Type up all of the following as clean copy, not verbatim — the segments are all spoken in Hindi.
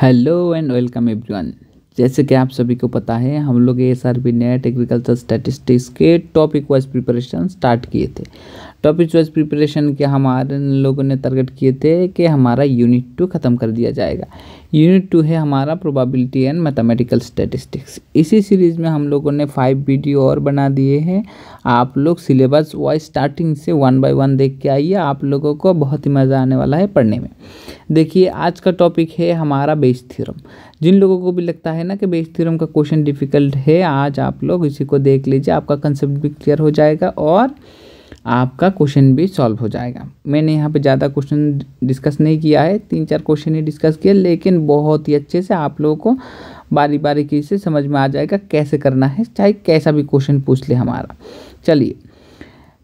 Hello and welcome everyone. जैसे कि आप सभी को पता है, हम लोग एसआरबी नेट एग्रीकल्चर स्टैटिस्टिक्स के टॉपिक वाइज प्रिपरेशन स्टार्ट किए थे। टॉपिक वाइज प्रिपरेशन के हमारे लोगों ने टारगेट किए थे कि हमारा यूनिट 2 ख़त्म कर दिया जाएगा। यूनिट 2 है हमारा प्रोबेबिलिटी एंड मैथमेटिकल स्टैटिस्टिक्स। इसी सीरीज़ में हम लोगों ने 5 वीडियो और बना दिए हैं। आप लोग सिलेबस वाइज स्टार्टिंग से 1 बाय 1 देख के आइए, आप लोगों को बहुत ही मज़ा आने वाला है पढ़ने में। देखिए, आज का टॉपिक है हमारा बेस थ्योरम। जिन लोगों को भी लगता है ना कि बेस थ्योरम का क्वेश्चन डिफ़िकल्ट है, आज आप लोग इसी को देख लीजिए, आपका कंसेप्ट भी क्लियर हो जाएगा और आपका क्वेश्चन भी सॉल्व हो जाएगा। मैंने यहाँ पे ज़्यादा क्वेश्चन डिस्कस नहीं किया है, 3-4 क्वेश्चन ही डिस्कस किया, लेकिन बहुत ही अच्छे से आप लोगों को बारी बारी से समझ में आ जाएगा कैसे करना है, चाहे कैसा भी क्वेश्चन पूछ ले हमारा। चलिए,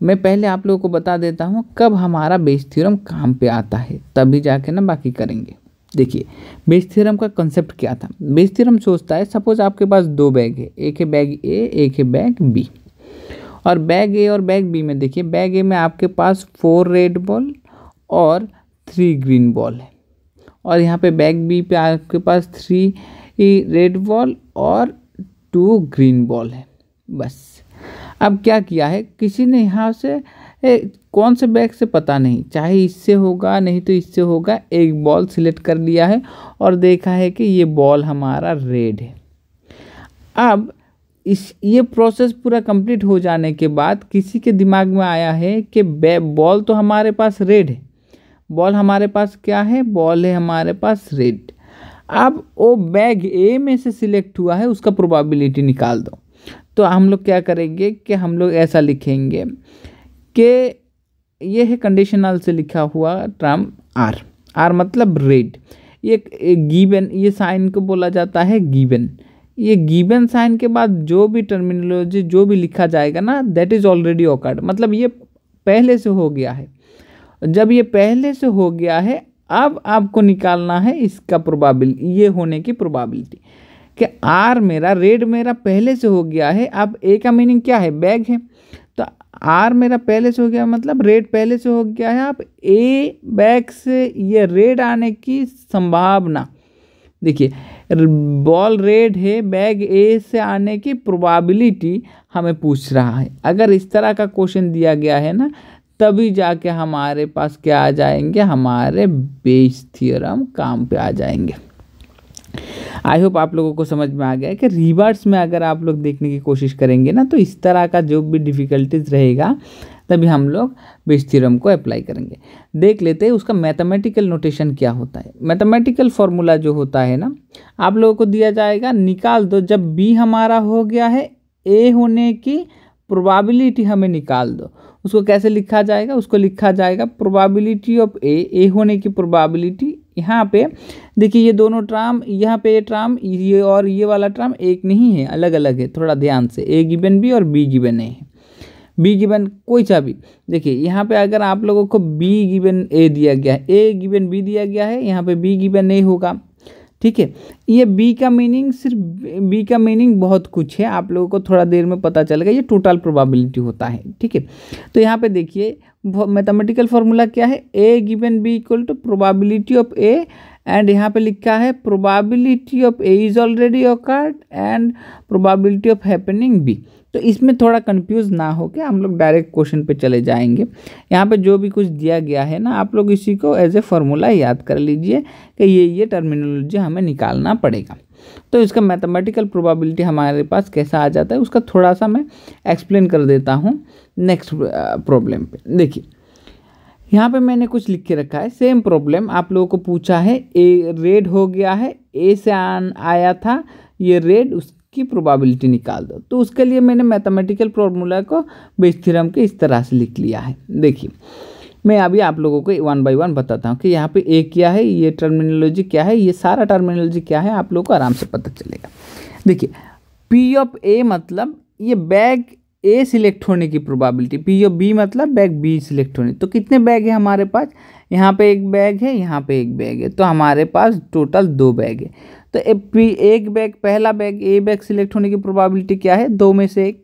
मैं पहले आप लोगों को बता देता हूँ कब हमारा बेस थ्योरम काम पे आता है, तभी जाके ना बाकी करेंगे। देखिए, बेस थ्योरम का कंसेप्ट क्या था। बेस थ्योरम सोचता है, सपोज आपके पास 2 बैग है, एक है बैग ए, एक है बैग बी। और बैग ए और बैग बी में देखिए, बैग ए में आपके पास 4 रेड बॉल और 3 ग्रीन बॉल है, और यहाँ पे बैग बी पे आपके पास 3 रेड बॉल और 2 ग्रीन बॉल है। बस, अब क्या किया है, किसी ने यहाँ से कौन से बैग से पता नहीं, चाहे इससे होगा नहीं तो इससे होगा, एक बॉल सिलेक्ट कर लिया है और देखा है कि ये बॉल हमारा रेड है। अब ये प्रोसेस पूरा कंप्लीट हो जाने के बाद किसी के दिमाग में आया है कि बॉल तो हमारे पास रेड है, बॉल हमारे पास क्या है, बॉल है हमारे पास रेड। अब वो बैग ए में से सिलेक्ट हुआ है, उसका प्रोबेबिलिटी निकाल दो। तो हम लोग क्या करेंगे कि हम लोग ऐसा लिखेंगे कि ये है कंडीशनल से लिखा हुआ टर्म आर। आर मतलब रेड। ये गिवन, ये साइन को बोला जाता है गिवन। ये गिवन साइन के बाद जो भी टर्मिनोलॉजी जो भी लिखा जाएगा ना, दैट इज ऑलरेडी ऑकर्ड, मतलब ये पहले से हो गया है। जब ये पहले से हो गया है, अब आपको निकालना है इसका प्रोबेबिलिटी, ये होने की प्रोबेबिलिटी कि आर मेरा, रेड मेरा पहले से हो गया है। अब ए का मीनिंग क्या है, बैग है, तो आर मेरा पहले से हो गया मतलब रेड पहले से हो गया है। अब ए बैग से ये रेड आने की संभावना, देखिए बॉल रेड है, बैग ए से आने की प्रोबेबिलिटी हमें पूछ रहा है। अगर इस तरह का क्वेश्चन दिया गया है ना, तभी जाके हमारे पास क्या आ जाएंगे, हमारे बेस थ्योरम काम पे आ जाएंगे। आई होप आप लोगों को समझ में आ गया है कि रिवर्स में अगर आप लोग देखने की कोशिश करेंगे ना, तो इस तरह का जो भी डिफ़िकल्टीज रहेगा तभी हम लोग बेस थ्योरम को अप्लाई करेंगे। देख लेते हैं उसका मैथमेटिकल नोटेशन क्या होता है। मैथमेटिकल फॉर्मूला जो होता है ना, आप लोगों को दिया जाएगा, निकाल दो। जब बी हमारा हो गया है, ए होने की प्रोबेबिलिटी हमें निकाल दो। उसको कैसे लिखा जाएगा, उसको लिखा जाएगा प्रोबेबिलिटी ऑफ ए होने की प्रोबेबिलिटी। यहाँ पे देखिए, ये दोनों टर्म, यहाँ पे ये टर्म, ये और ये वाला टर्म एक नहीं है, अलग अलग है, थोड़ा ध्यान से। ए गिवन बी और बी गिवन ए है। बी गिवन कोई सा भी, देखिए यहाँ पे अगर आप लोगों को बी गिवन ए दिया गया है, ए गिवन बी दिया गया है, यहाँ पे बी गिवन ए होगा, ठीक है। ये बी का मीनिंग, सिर्फ बी का मीनिंग बहुत कुछ है, आप लोगों को थोड़ा देर में पता चलेगा। ये टोटल प्रोबेबिलिटी होता है, ठीक है। तो यहाँ पे देखिए मैथमेटिकल फार्मूला क्या है, A given B equal to probability of A, and यहाँ पे लिखा है probability of A is already occurred and probability of happening B. तो इसमें थोड़ा कंफ्यूज ना हो के हम लोग डायरेक्ट क्वेश्चन पे चले जाएंगे। यहाँ पे जो भी कुछ दिया गया है ना, आप लोग इसी को एज ए फार्मूला याद कर लीजिए कि ये टर्मिनोलॉजी हमें निकालना पड़ेगा। तो इसका मैथमेटिकल प्रोबेबिलिटी हमारे पास कैसा आ जाता है, उसका थोड़ा सा मैं एक्सप्लेन कर देता हूँ नेक्स्ट प्रॉब्लम पे। देखिए, यहाँ पे मैंने कुछ लिख के रखा है, सेम प्रॉब्लम आप लोगों को पूछा है। ए रेड हो गया है, ए से आया था ये रेड, उसकी प्रोबेबिलिटी निकाल दो। तो उसके लिए मैंने मैथमेटिकल फॉर्मूला को बेस थ्योरम के इस तरह से लिख लिया है। देखिए, मैं अभी आप लोगों को 1 बाय 1 बताता हूँ कि यहाँ पे ए क्या है, ये टर्मिनोलॉजी क्या है, ये सारा टर्मिनोलॉजी क्या है, आप लोगों को आराम से पता चलेगा। देखिए, पी ऑफ ए मतलब ये बैग ए सिलेक्ट होने की प्रोबेबिलिटी, पी ऑफ बी मतलब बैग बी सिलेक्ट होने। तो कितने बैग है हमारे पास, यहाँ पे एक बैग है, यहाँ पे एक बैग है, तो हमारे पास टोटल 2 बैग है। तो एक बैग, पहला बैग ए बैग सिलेक्ट होने की प्रोबेबिलिटी क्या है, 2 में से 1।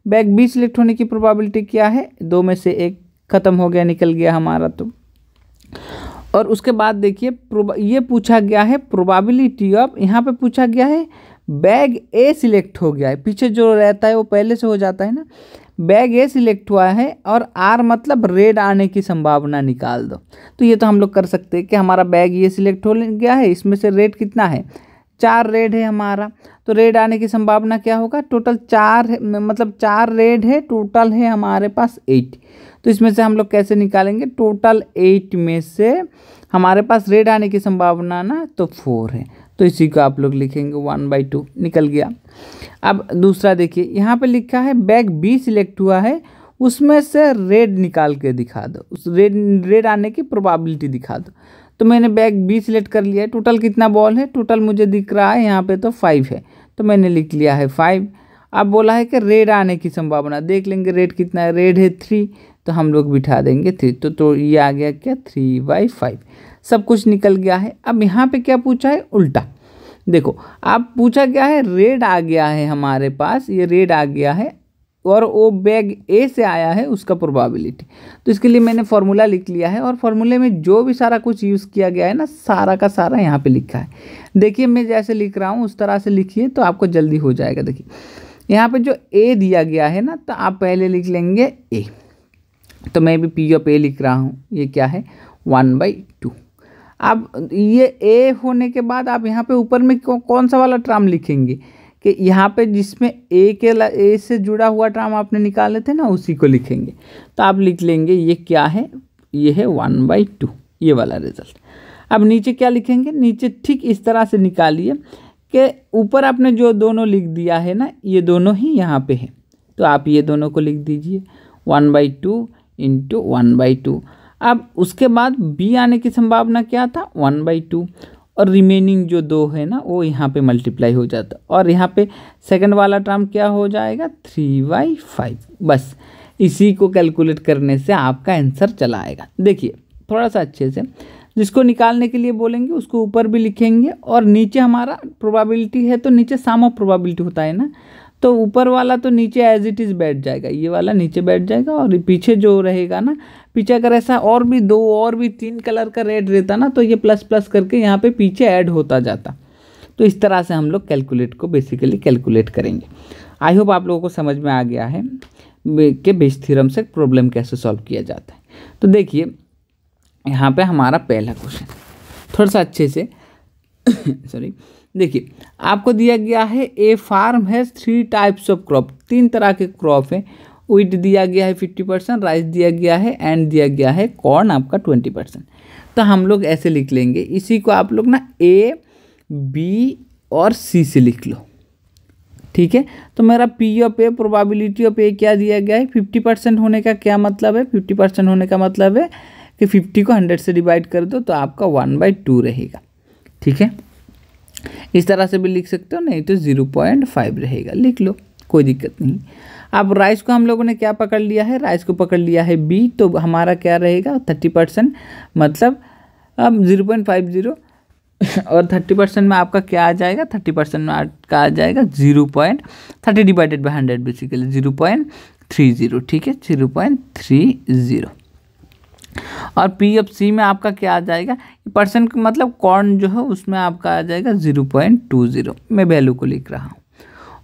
बैग बी सिलेक्ट होने की प्रोबेबिलिटी क्या है, 2 में से 1। खत्म हो गया, निकल गया हमारा। तो और उसके बाद देखिए ये पूछा गया है प्रोबेबिलिटी ऑफ, यहाँ पे पूछा गया है बैग ए सिलेक्ट हो गया है, पीछे जो रहता है वो पहले से हो जाता है ना, बैग ए सिलेक्ट हुआ है और आर मतलब रेड आने की संभावना निकाल दो। तो ये तो हम लोग कर सकते हैं कि हमारा बैग ये सिलेक्ट हो गया है, इसमें से रेड कितना है, 4 रेड है हमारा, तो रेड आने की संभावना क्या होगा, टोटल 4 मतलब 4 रेड है, टोटल है हमारे पास 8। तो इसमें से हम लोग कैसे निकालेंगे, टोटल 8 में से हमारे पास रेड आने की संभावना ना तो 4 है, तो इसी को आप लोग लिखेंगे 1/2 निकल गया। अब दूसरा देखिए यहाँ पे लिखा है बैग बी सिलेक्ट हुआ है, उसमें से रेड निकाल के दिखा दो, उस रेड आने की प्रोबेबिलिटी दिखा दो। तो मैंने बैग बी सिलेक्ट कर लिया है, टोटल कितना बॉल है, टोटल मुझे दिख रहा है यहाँ पे तो 5 है, तो मैंने लिख लिया है 5। अब बोला है कि रेड आने की संभावना, देख लेंगे रेड कितना है, रेड है 3, तो हम लोग बिठा देंगे 3, तो ये आ गया क्या 3/5, सब कुछ निकल गया है। अब यहाँ पे क्या पूछा है, उल्टा देखो, आप पूछा गया है रेड आ गया है हमारे पास, ये रेड आ गया है और वो बैग ए से आया है उसका प्रोबेबिलिटी। तो इसके लिए मैंने फार्मूला लिख लिया है और फार्मूले में जो भी सारा कुछ यूज़ किया गया है ना, सारा का सारा यहाँ पे लिखा है। देखिए मैं जैसे लिख रहा हूँ उस तरह से लिखिए तो आपको जल्दी हो जाएगा। देखिए यहाँ पे जो ए दिया गया है ना, तो आप पहले लिख लेंगे ए, तो मैं भी पी ऑफ ए लिख रहा हूँ, ये क्या है 1/2। अब ये ए होने के बाद आप यहाँ पे ऊपर में कौन सा वाला टर्म लिखेंगे कि यहाँ पे जिसमें ए से जुड़ा हुआ टर्म आपने निकाले थे ना, उसी को लिखेंगे। तो आप लिख लेंगे ये क्या है, ये है 1/2, ये वाला रिजल्ट। अब नीचे क्या लिखेंगे, नीचे ठीक इस तरह से निकालिए कि ऊपर आपने जो दोनों लिख दिया है ना, ये दोनों ही यहाँ पे है, तो आप ये दोनों को लिख दीजिए 1/2 × 1/2। अब उसके बाद बी आने की संभावना क्या था 1/2, और रिमेनिंग जो 2 है ना वो यहाँ पे मल्टीप्लाई हो जाता, और यहाँ पे सेकंड वाला टर्म क्या हो जाएगा 3/5। बस इसी को कैलकुलेट करने से आपका आंसर चला आएगा। देखिए थोड़ा सा अच्छे से, जिसको निकालने के लिए बोलेंगे उसको ऊपर भी लिखेंगे, और नीचे हमारा प्रोबेबिलिटी है तो नीचे सम ऑफ प्रोबेबिलिटी होता है ना, तो ऊपर वाला तो नीचे एज इट इज़ बैठ जाएगा, ये वाला नीचे बैठ जाएगा, और पीछे जो रहेगा ना, पीछे अगर ऐसा और भी 2 और भी 3 कलर का रेड रहता ना, तो ये प्लस प्लस करके यहाँ पे पीछे ऐड होता जाता। तो इस तरह से हम लोग कैलकुलेट को बेसिकली कैलकुलेट करेंगे। आई होप आप लोगों को समझ में आ गया है कि बेस थ्योरम से प्रॉब्लम कैसे सॉल्व किया जाता है। तो देखिए यहाँ पे हमारा पहला क्वेश्चन थोड़ा सा अच्छे से सॉरी, देखिए आपको दिया गया है a farm has 3 types of crop, 3 तरह के क्रॉप है। वीट दिया गया है 50%, राइस दिया गया है, एंड दिया गया है कॉर्न आपका 20%। तो हम लोग ऐसे लिख लेंगे, इसी को आप लोग ना ए बी और सी से लिख लो, ठीक है। तो मेरा P of A, probability of A क्या दिया गया है 50% होने का क्या मतलब है, 50% होने का मतलब है कि 50 को 100 से डिवाइड कर दो तो आपका 1/2 रहेगा, ठीक है। इस तरह से भी लिख सकते हो, नहीं तो 0.5 रहेगा, लिख लो कोई दिक्कत नहीं। अब राइस को हम लोगों ने क्या पकड़ लिया है, राइस को पकड़ लिया है बी, तो हमारा क्या रहेगा 30%, मतलब अब 0.50 और 30% में आपका क्या आ जाएगा, 30% में आपका आ जाएगा 0.30 डिवाइडेड बाई 100 बेसिकली 0.30, ठीक है 0.30। और पी ऑफ सी में आपका क्या आ जाएगा, परसेंट मतलब कॉर्न जो है उसमें आपका आ जाएगा 0.20, मैं वैल्यू को लिख रहा हूँ।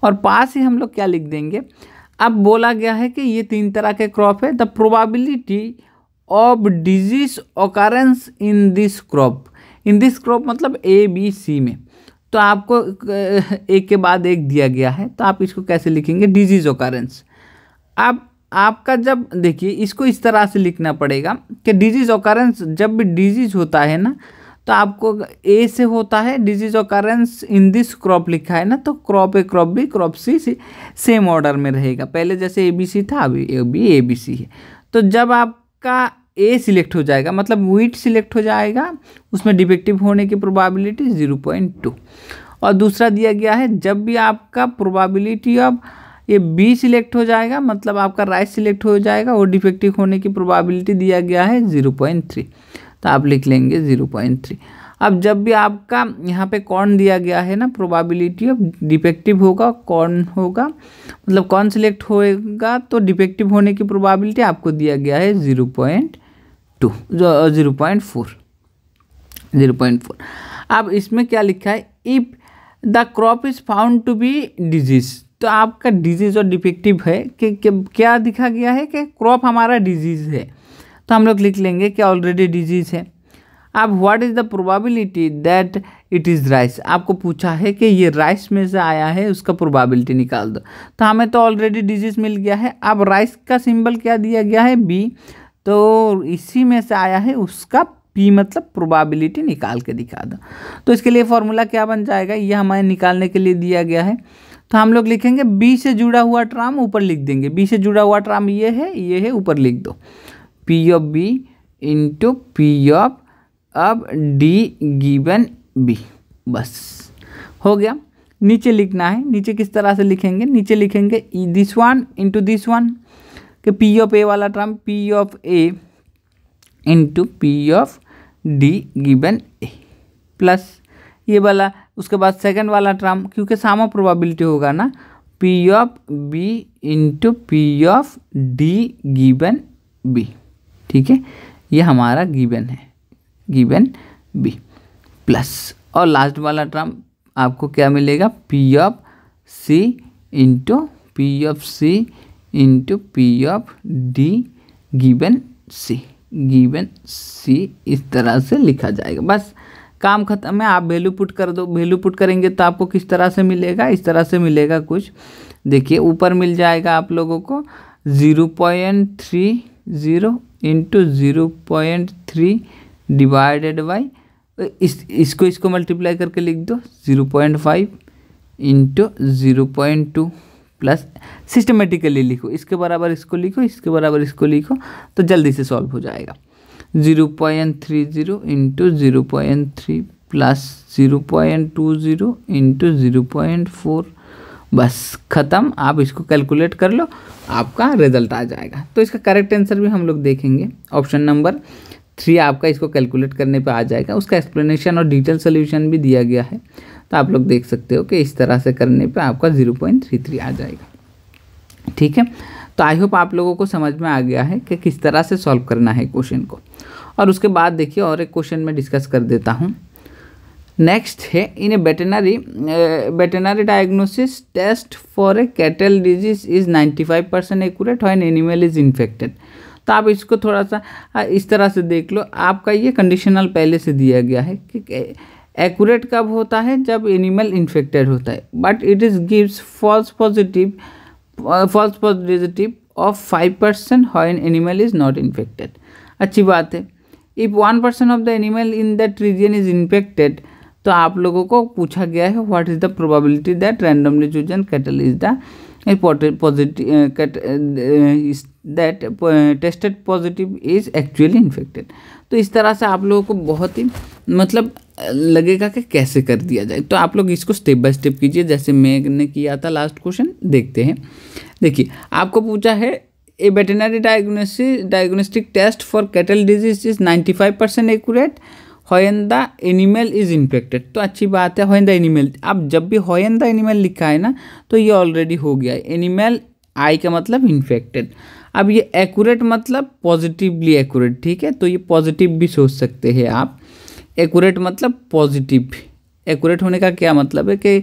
और पास ही हम लोग क्या लिख देंगे, अब बोला गया है कि ये 3 तरह के क्रॉप है, the probability of disease occurrence in this crop, in this crop मतलब ए बी सी में, तो आपको एक के बाद एक दिया गया है, तो आप इसको कैसे लिखेंगे डिजीज ऑकरेंस। अब आपका जब देखिए इसको इस तरह से लिखना पड़ेगा कि डिजीज ऑकरेंस, जब भी डिजीज होता है ना, तो आपको ए से होता है disease occurrence in this crop लिखा है ना, तो क्रॉप ए क्रॉप बी क्रॉप सी सेम ऑर्डर में रहेगा, पहले जैसे ए बी सी था अभी ए बी सी है। तो जब आपका ए सिलेक्ट हो जाएगा मतलब वीट सिलेक्ट हो जाएगा, उसमें डिफेक्टिव होने की प्रोबेबिलिटी 0.2। और दूसरा दिया गया है जब भी आपका प्रोबेबिलिटी ऑफ ये बी सिलेक्ट हो जाएगा मतलब आपका राइस सिलेक्ट हो जाएगा, और डिफेक्टिव होने की प्रोबेबिलिटी दिया गया है 0.3, तो आप लिख लेंगे 0.3। अब जब भी आपका यहाँ पे कॉर्न दिया गया है ना, प्रोबेबिलिटी ऑफ डिफेक्टिव होगा कॉर्न होगा, मतलब कॉर्न सिलेक्ट होएगा तो डिफेक्टिव होने की प्रोबेबिलिटी आपको दिया गया है 0.4, 0.4। अब इसमें क्या लिखा है, if the crop is found to be disease, तो आपका डिजीज और डिफेक्टिव है कि क्या दिखा गया है कि क्रॉप हमारा डिजीज है, तो हम लोग लिख लेंगे कि ऑलरेडी डिजीज है। अब what is the probability that it is rice, आपको पूछा है कि ये राइस में से आया है, उसका प्रोबेबिलिटी निकाल दो। तो हमें तो ऑलरेडी डिजीज मिल गया है। अब राइस का सिंबल क्या दिया गया है, बी, तो इसी में से आया है, उसका पी मतलब प्रोबेबिलिटी निकाल के दिखा दो। तो इसके लिए फॉर्मूला क्या बन जाएगा, ये हमें निकालने के लिए दिया गया है। तो हम लोग लिखेंगे बी से जुड़ा हुआ टर्म ऊपर लिख देंगे, बी से जुड़ा हुआ टर्म ये है, ऊपर लिख दो, P of B into P of अब डी गिवन बी, बस हो गया। नीचे लिखना है, नीचे किस तरह से लिखेंगे, नीचे लिखेंगे this one into this one, कि पी ऑफ ए वाला term P of A into P of D given A plus ये वाला, उसके बाद सेकंड वाला टर्म, क्योंकि सामा प्रोबेबिलिटी होगा ना, P of B into P of D given B, ठीक है, ये हमारा गिवन है, गिवन बी प्लस, और लास्ट वाला टर्म आपको क्या मिलेगा, P of C into P of C into P of D given C, given C, इस तरह से लिखा जाएगा। बस काम खत्म है। आप वैल्यू पुट कर दो, वैल्यू पुट करेंगे तो आपको किस तरह से मिलेगा, इस तरह से मिलेगा कुछ, देखिए ऊपर मिल जाएगा आप लोगों को 0.30 इंटू 0.3 डिवाइडेड बाई, इसको मल्टीप्लाई करके लिख दो 0.5 इंटू 0.2 प्लस, सिस्टमेटिकली लिखो, इसके बराबर इसको लिखो, इसके बराबर इसको लिखो, तो जल्दी से सॉल्व हो जाएगा। 0.30 इंटू 0.3 प्लस 0.20 इंटू 0.4, बस ख़त्म। आप इसको कैलकुलेट कर लो, आपका रिजल्ट आ जाएगा। तो इसका करेक्ट आंसर भी हम लोग देखेंगे, ऑप्शन नंबर 3 आपका इसको कैलकुलेट करने पे आ जाएगा। उसका एक्सप्लेनेशन और डिटेल सोल्यूशन भी दिया गया है, तो आप लोग देख सकते हो कि इस तरह से करने पे आपका 0.33 आ जाएगा, ठीक है। तो आई होप आप लोगों को समझ में आ गया है कि किस तरह से सॉल्व करना है क्वेश्चन को। और उसके बाद देखिए और एक क्वेश्चन में डिस्कस कर देता हूँ। नेक्स्ट है, in a veterinary diagnosis test for a cattle disease is 95% accurate when animal is infected. तो आप इसको थोड़ा सा इस तरह से देख लो, आपका ये कंडीशनल पहले से दिया गया है कि एक्यूरेट कब होता है, जब एनिमल इन्फेक्टेड होता है, but it is gives false positive of 5% when animal is not infected. अच्छी बात है। If 1% of the animal in that region is infected, तो आप लोगों को पूछा गया है what is the probability that randomly chosen cattle is the positive that tested positive is actually infected. तो इस तरह से आप लोगों को बहुत ही मतलब लगेगा कि कैसे कर दिया जाए। तो आप लोग इसको स्टेप बाय स्टेप कीजिए, जैसे मैंने किया था लास्ट क्वेश्चन। देखते हैं, देखिए आपको पूछा है a veterinary diagnostic test for cattle disease is 95% accurate when the animal is infected. तो अच्छी बात है, व्हेन द एनिमल, अब जब भी व्हेन द एनिमल लिखा है ना, तो ये ऑलरेडी हो गया है। एनिमल आई का मतलब इन्फेक्टेड। अब ये एक्यूरेट मतलब पॉजिटिवली एक्यूरेट, ठीक है, तो ये पॉजिटिव भी सोच सकते हैं आप। एक्यूरेट मतलब पॉजिटिव। एक्यूरेट होने का क्या मतलब है कि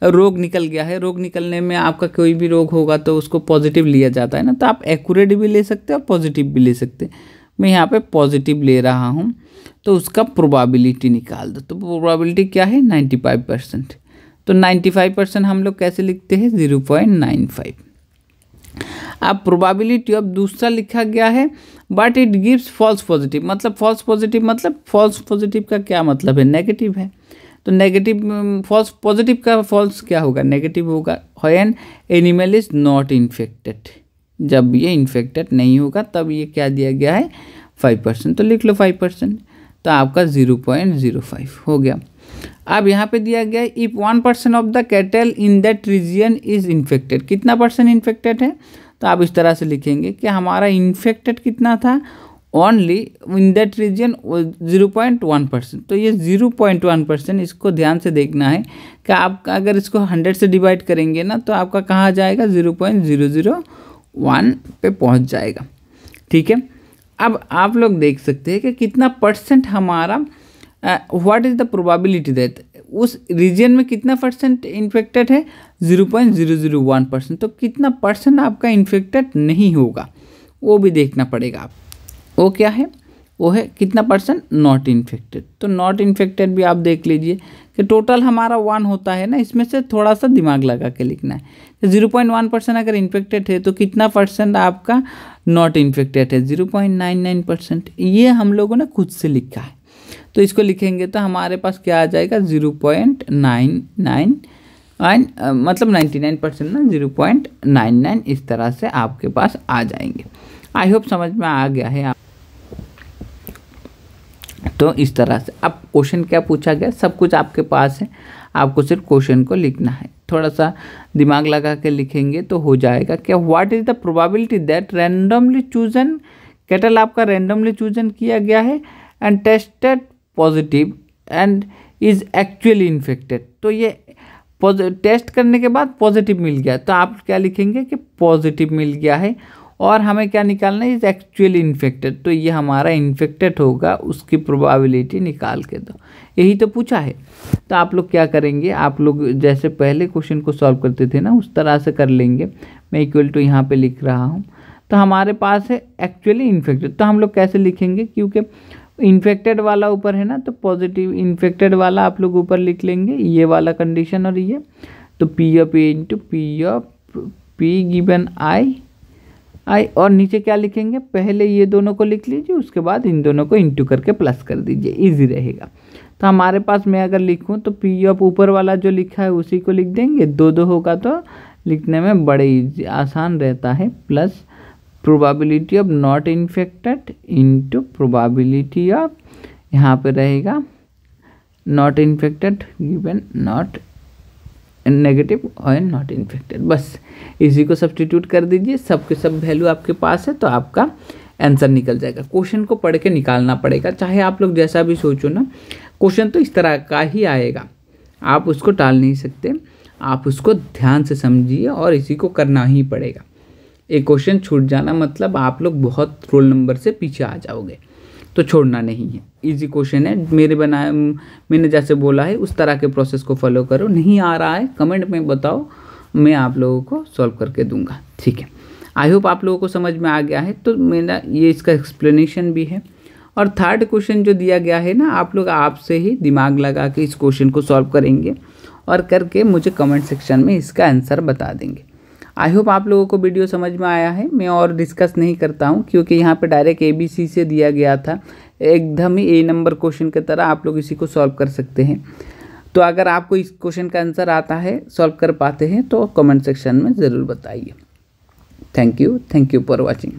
रोग निकल गया है, रोग निकलने में आपका कोई भी रोग होगा तो उसको पॉजिटिव लिया जाता है ना, तो आप एक्यूरेट भी ले सकते हैं और पॉजिटिव भी ले सकते हैं। मैं यहाँ पे पॉजिटिव ले रहा हूँ, तो उसका प्रोबेबिलिटी निकाल दो। तो प्रोबेबिलिटी क्या है, 95%। तो 95% हम लोग कैसे लिखते हैं, 0.95। अब प्रोबेबिलिटी अब दूसरा लिखा गया है but it gives false positive. मतलब फॉल्स पॉजिटिव का क्या मतलब है, नेगेटिव है। तो नेगेटिव फॉल्स पॉजिटिव का फॉल्स क्या होगा, नेगेटिव होगा। When animal is not infected, जब ये इन्फेक्टेड नहीं होगा तब ये क्या दिया गया है, 5%। तो लिख लो 5%, तो आपका 0.05 हो गया। अब यहाँ पे दिया गया है if 1% of the cattle in that region is infected. कितना परसेंट इन्फेक्टेड है, तो आप इस तरह से लिखेंगे कि हमारा इन्फेक्टेड कितना था, ओनली इन दैट रीजन 0.1%। तो ये 0.1%, इसको ध्यान से देखना है कि आप अगर इसको 100 से डिवाइड करेंगे ना, तो आपका कहाँ जाएगा, 0.001 पे पहुँच जाएगा, ठीक है। अब आप लोग देख सकते हैं कि कितना परसेंट हमारा what is the probability that, उस रीजन में कितना परसेंट इन्फेक्टेड है, 0.001%। तो कितना परसेंट आपका इन्फेक्टेड नहीं होगा वो भी देखना पड़ेगा आप। वो क्या है, वो है कितना परसेंट नॉट इन्फेक्टेड। तो नॉट इन्फेक्टेड भी आप देख लीजिए कि टोटल हमारा 1 होता है ना, इसमें से थोड़ा सा दिमाग लगा के लिखना है। 0.1% अगर इन्फेक्टेड है तो कितना परसेंट आपका नॉट इन्फेक्टेड है, 0.99%। ये हम लोगों ने खुद से लिखा है, तो इसको लिखेंगे तो हमारे पास क्या आ जाएगा, 0.99 मतलब 99% ना, 0.99 इस तरह से आपके पास आ जाएंगे। आई होप समझ में आ गया है आप। तो इस तरह से अब क्वेश्चन क्या पूछा गया, सब कुछ आपके पास है, आपको सिर्फ क्वेश्चन को लिखना है। थोड़ा सा दिमाग लगा के लिखेंगे तो हो जाएगा। क्या, what is the probability that randomly chosen cattle आपका रैंडमली चूजन किया गया है and tested positive and is actually infected. तो ये टेस्ट करने के बाद पॉजिटिव मिल गया, तो आप क्या लिखेंगे कि पॉजिटिव मिल गया है और हमें क्या निकालना है, इज एक्चुअली इन्फेक्टेड। तो ये हमारा इन्फेक्टेड होगा, उसकी प्रोबेबिलिटी निकाल के दो, यही तो पूछा है। तो आप लोग क्या करेंगे, आप लोग जैसे पहले क्वेश्चन को सॉल्व करते थे ना, उस तरह से कर लेंगे। मैं इक्वल टू यहाँ पे लिख रहा हूँ, तो हमारे पास है एक्चुअली इन्फेक्टेड। तो हम लोग कैसे लिखेंगे, क्योंकि इन्फेक्टेड वाला ऊपर है ना, तो पॉजिटिव इन्फेक्टेड वाला आप लोग ऊपर लिख लेंगे, ये वाला कंडीशन और ये। तो P of A into P of P given I, और नीचे क्या लिखेंगे, पहले ये दोनों को लिख लीजिए, उसके बाद इन दोनों को इंटू करके प्लस कर दीजिए, इजी रहेगा। तो हमारे पास मैं अगर लिखूं तो पी ऑफ ऊपर वाला जो लिखा है उसी को लिख देंगे, दो होगा तो लिखने में बड़े इजी आसान रहता है, plus probability of not infected into probability of, यहाँ पे रहेगा not infected given not negative और नॉट इन्फेक्टेड। बस इसी को सब्स्टिट्यूट कर दीजिए, सब के सब वैल्यू आपके पास है, तो आपका आंसर निकल जाएगा। क्वेश्चन को पढ़ के निकालना पड़ेगा, चाहे आप लोग जैसा भी सोचो ना, क्वेश्चन तो इस तरह का ही आएगा, आप उसको टाल नहीं सकते, आप उसको ध्यान से समझिए और इसी को करना ही पड़ेगा। एक क्वेश्चन छूट जाना मतलब आप लोग बहुत रोल नंबर से पीछे आ जाओगे, तो छोड़ना नहीं है। इजी क्वेश्चन है, मैंने जैसे बोला है उस तरह के प्रोसेस को फॉलो करो। नहीं आ रहा है कमेंट में बताओ, मैं आप लोगों को सॉल्व करके दूंगा, ठीक है। आई होप आप लोगों को समझ में आ गया है। तो मेरा ये इसका एक्सप्लेनेशन भी है। और थर्ड क्वेश्चन जो दिया गया है ना, आप लोग आपसे ही दिमाग लगा के इस क्वेश्चन को सॉल्व करेंगे और करके मुझे कमेंट सेक्शन में इसका आंसर बता देंगे। आई होप आप लोगों को वीडियो समझ में आया है। मैं और डिस्कस नहीं करता हूँ, क्योंकि यहाँ पे डायरेक्ट ABC से दिया गया था, एकदम ही A नंबर क्वेश्चन की तरह आप लोग इसी को सॉल्व कर सकते हैं। तो अगर आपको इस क्वेश्चन का आंसर आता है, सॉल्व कर पाते हैं, तो कमेंट सेक्शन में ज़रूर बताइए। Thank you for watching.